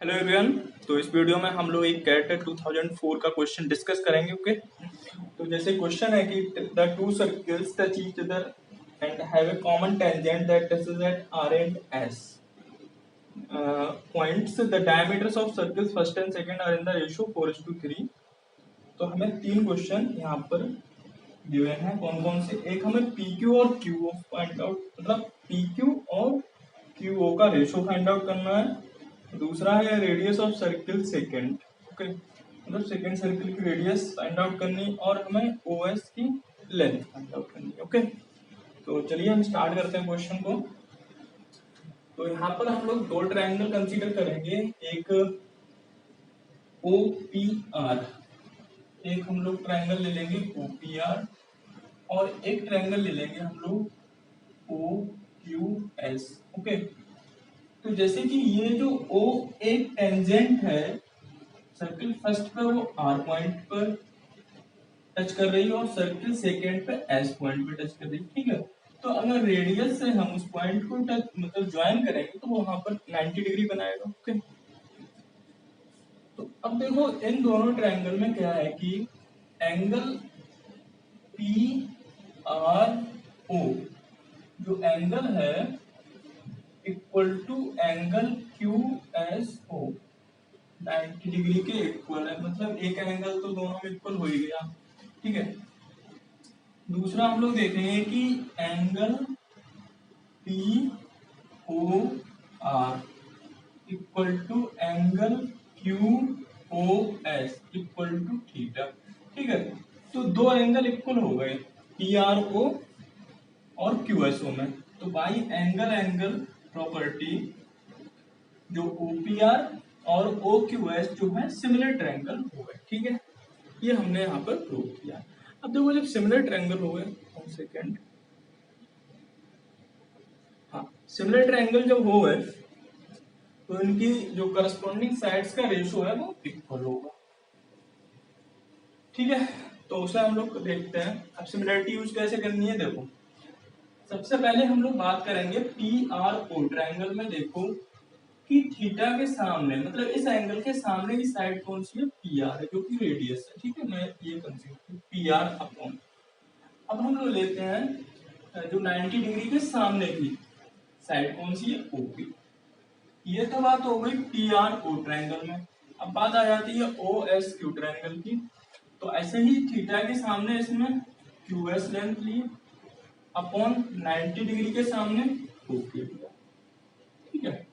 Hello everyone. तो इस video में हम लोग एक कैट 2004 का क्वेश्चन डिस्कस करेंगे। ओके, तो जैसे क्वेश्चन है कि the two circles touch each other and have a common tangent that touches at R and S points, the diameters of circles first and second are in the ratio 4:3। तो हमें तीन question यहाँ पर दिए हैं। कौन कौन से? एक हमें पी क्यू और क्यू फाइंड आउट, मतलब पी क्यू और क्यू ओ का रेशियो फाइंड आउट करना है। दूसरा है radius of circle second, okay, मतलब सेकंड सर्किल की रेडियस फाइंड आउट करनी और हमें ओ एस की लेंथ फाइंड आउट करनी है। ओके, तो चलिए हम स्टार्ट करते हैं क्वेश्चन को। तो यहाँ पर हम लोग दो ट्रायंगल कंसीडर करेंगे, एक ओ पी आर, एक हम लोग ट्रायंगल ले लेंगे ओ पी आर और एक ट्रायंगल ले लेंगे हम लोग ओ क्यू एस। ओके, तो जैसे कि ये जो ओ एक टेंजेंट है सर्किल फर्स्ट पर, वो आर पॉइंट पर टच कर रही है और सर्किल सेकेंड पे एस पॉइंट पे टच कर रही है। ठीक है, तो अगर रेडियस से हम उस पॉइंट को टच मतलब ज्वाइन करेंगे तो वो वहां पर 90 डिग्री बनाएगा। ओके, तो अब देखो इन दोनों ट्रायंगल में क्या है कि एंगल पी आर ओ, जो एंगल है equal to angle Q S O 90 degree के इक्वल है, मतलब एक एंगल तो दोनों में इक्वल हो ही गया। ठीक है, दूसरा हम लोग देखेंगे कि angle P O R equal to angle Q O S equal to theta. ठीक है, तो दो एंगल इक्वल हो गए पी आर ओ और क्यू एस ओ में। तो बाई एंगल एंगल प्रॉपर्टी जो ओ पी आर और ओ क्यू एस जो है सिमिलर ट्रायंगल हो गए। ठीक है, ये हमने यहाँ पर प्रूव किया। अब देखो जब सिमिलर ट्रायंगल हो गए, 1 सेकेंड, हाँ, सिमिलर ट्रायंगल जब हो गए तो इनकी जो करस्पॉन्डिंग साइड्स का रेशियो है वो इक्वल होगा। ठीक है, तो उसे हम लोग देखते हैं। अब सिमिलरिटी यूज कैसे करनी है, देखो सबसे पहले हम लोग बात करेंगे पी आर ओ ट्रायंगल में। देखो कि थीटा के सामने मतलब इस एंगल के सामने की साइड कौन सी है, पी आर है, जो कि रेडियस है। ठीक है, मैं ये कंसीडर पी आर अपॉन, अब हम लोग लेते हैं जो 90 डिग्री के सामने की साइड कौन सी है, ओपी। ये तो बात हो गई पी आर ओ ट्रायंगल में। अब बात आ जाती है ओ एस क्यू ट्रायंगल की। तो ऐसे ही थीटा के सामने इसमें क्यू एस लेंथ ली अपॉन 90 डिग्री के सामने ओपी लिया। ठीक है,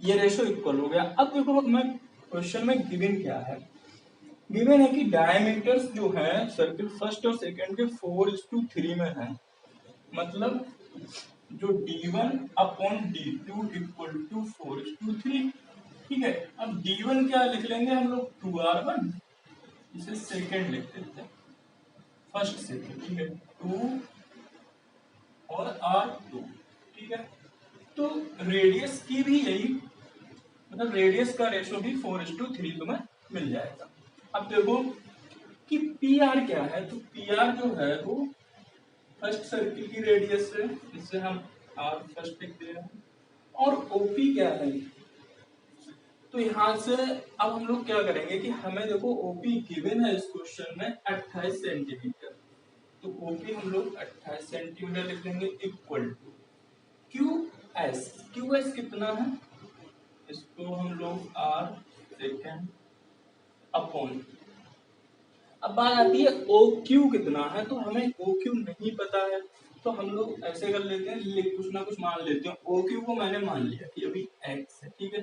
ये रेशो इक्वल हो गया। अब देखो मैं क्वेश्चन में गिवन क्या है, गिवन है कि डायमीटर्स जो है सर्किल फर्स्ट और सेकंड के 4:3 में है, मतलब जो D1 upon D2 equal to 4:3। ठीक है, अब D1 क्या लिख लेंगे हम लोग, 2R1, इसे सेकंड लिख देते हैं, फर्स्ट सेकंड। ठीक है, 2 और R2। ठीक है, तो रेडियस की भी यही, मतलब रेडियस का रेशो भी 4:3 तुम्हें मिल जाएगा। अब देखो कि पी आर क्या है, तो पी आर जो है वो फर्स्ट सर्किल की रेडियस है, इससे हम आर फर्स्ट लिख दे रहे हैं। और ओपी क्या है, तो यहाँ से अब हम लोग क्या करेंगे कि हमें देखो ओपी गिवन है इस क्वेश्चन में 28 सेंटीमीटर, तो ओपी हम लोग 28 सेंटीमीटर लिख लेंगे equal to Q S. Q S कितना है, इसको हम लोग आर सेकेंड अपॉन, अब बात आती है ओ क्यू कितना है, तो हमें ओ क्यू नहीं पता है, तो हम लोग ऐसे कर लेते हैं, कुछ ना कुछ मान लेते हैं। ओ क्यू को मैंने मान लिया कि अभी एक्स है। ठीक है,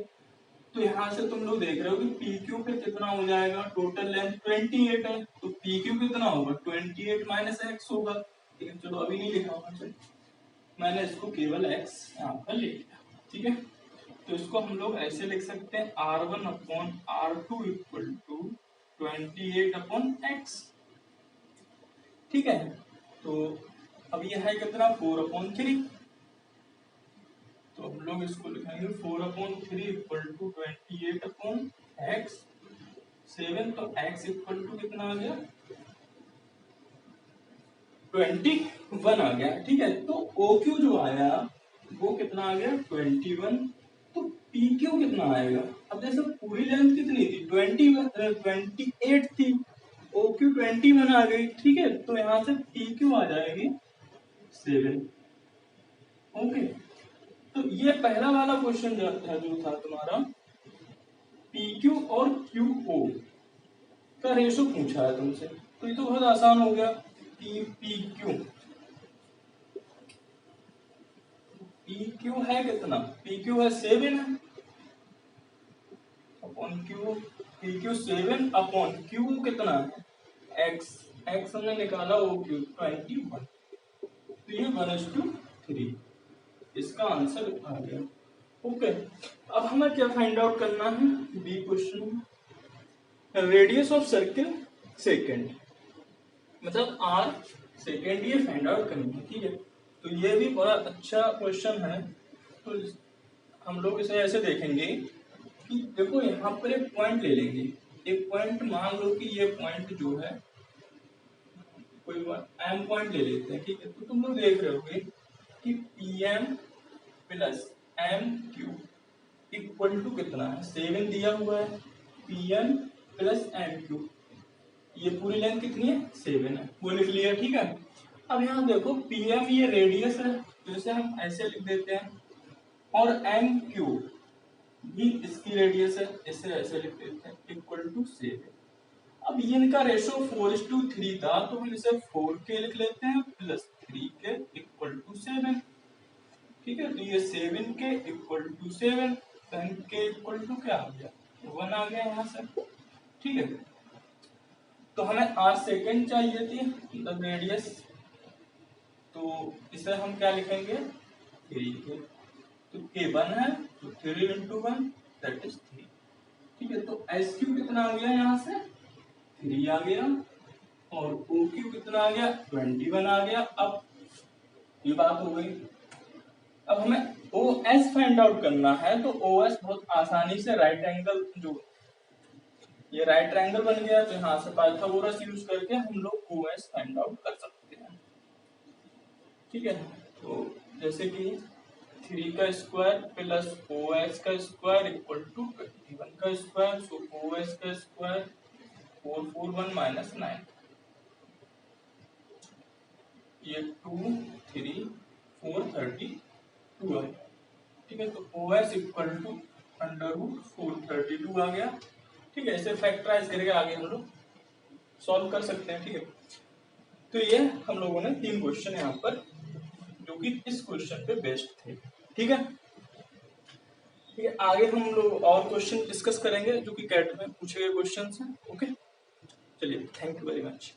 तो यहाँ से तुम लोग देख रहे हो कि पी क्यू पे कितना हो जाएगा, टोटल लेंथ 28 है, तो पी क्यू कितना होगा, 28 माइनस एक्स होगा। ठीक है, चलो अभी नहीं लिखा होगा, चलो मैंने इसको केवल एक्स यहाँ पर लिख दिया। ठीक है, तो इसको हम लोग ऐसे लिख सकते हैं R1 upon R2 equal to 28 upon x. ठीक है, तो अब यह है कितना, 4/3, तो हम लोग इसको लिखेंगे 4/3 इक्वल टू 28 अपॉन एक्स 7, तो एक्स इक्वल टू कितना आ गया, 21 आ गया। ठीक है, तो ओ क्यू जो आया वो कितना आ गया, 21। तो पी क्यू कितना आएगा। अब जैसे पूरी लेंथ कितनी थी 28 थी, ओ क्यू 21 आ गई, ठीक है, तो यहाँ से पी क्यू आ जाएगी 7। ओके, तो ये पहला वाला क्वेश्चन जो था तुम्हारा पी क्यू और क्यू ओ का रेशो पूछा है तुमसे, तो ये तो बहुत आसान हो गया। पी क्यू है कितना, पी क्यू है 7 है upon Q, P Q 7 upon Q कितना है एक्स, एक्स हमने निकाला ओ क्यू 21, तो ये 1:3, इसका आंसर आ गया। ओके, अब हमें क्या फाइंड आउट करना है, B question, radius of circle second, मतलब आर सेकेंड, ये फाइंड आउट करनी है, ठीक है। तो ये भी बड़ा अच्छा क्वेश्चन है, तो हम लोग इसे ऐसे देखेंगे कि देखो यहाँ पर एक पॉइंट ले लेंगे, एक पॉइंट मान लो कि ये पॉइंट जो है कोई एम पॉइंट ले लेते हैं, ठीक है। तो तुम लोग देख रहे होगे कि P M plus M Q equal to कितना है 7 दिया हुआ है, P M plus M Q, ये पूरी लेंथ कितनी है 7 है, वो लिख लिया, ठीक है। अब यहाँ देखो पी एम ये रेडियस है, तो इसे हम ऐसे लिख देते हैं, और एम क्यू भी इसकी रेडियस है, इसे ऐसे लिख देते हैं इक्वल टू 7। अब ये इनका रेशो 4:3 था, तो हम इसे 4 के लिख लेते हैं प्लस 3 के इक्वल टू 7, ठीक है। तो ये 7 के इक्वल टू 7, 10 के इक्वल टू क्या आ गया 1 आ गया यहाँ से, ठीक है। तो हमें आर सेकेंड चाहिए थी मतलब रेडियस, तो इसे हम क्या लिखेंगे 3 के, तो k1 है तो 3 × 1 दैट इज 3, ठीक है। तो एस क्यू कितना आ गया यहाँ से 3 आ गया, और ओ क्यू कितना आ गया 21 आ गया। अब ये बात हो गई, अब हमें ओ एस फाइंड आउट करना है, तो ओ एस बहुत आसानी से राइट एंगल, जो ये राइट ट्रायंगल बन गया, तो यहाँ से पाइथागोरस यूज करके हम लोग ओ एस फाइंड आउट कर सकते हैं, ठीक है। तो जैसे कि 3 का स्क्वायर प्लस ओ एस का स्क्वायर इक्वल टू 21 का स्क्वायर, सो ओ एस का स्क्वायर 441 माइनस 9, ये 2 3 4 32 है, ठीक है। तो ओ एस इक्वल टू √432 आ गया, ठीक है। इसे फैक्टराइज करके आगे हम लोग सॉल्व कर सकते हैं, ठीक है। तो ये हम लोगों ने 3 क्वेश्चन यहाँ पर जो कि इस क्वेश्चन पे बेस्ड थे, ठीक है। ठीक है, आगे हम लोग और क्वेश्चन डिस्कस करेंगे जो कि कैट में पूछे गए क्वेश्चन हैं। ओके, चलिए, थैंक यू वेरी मच।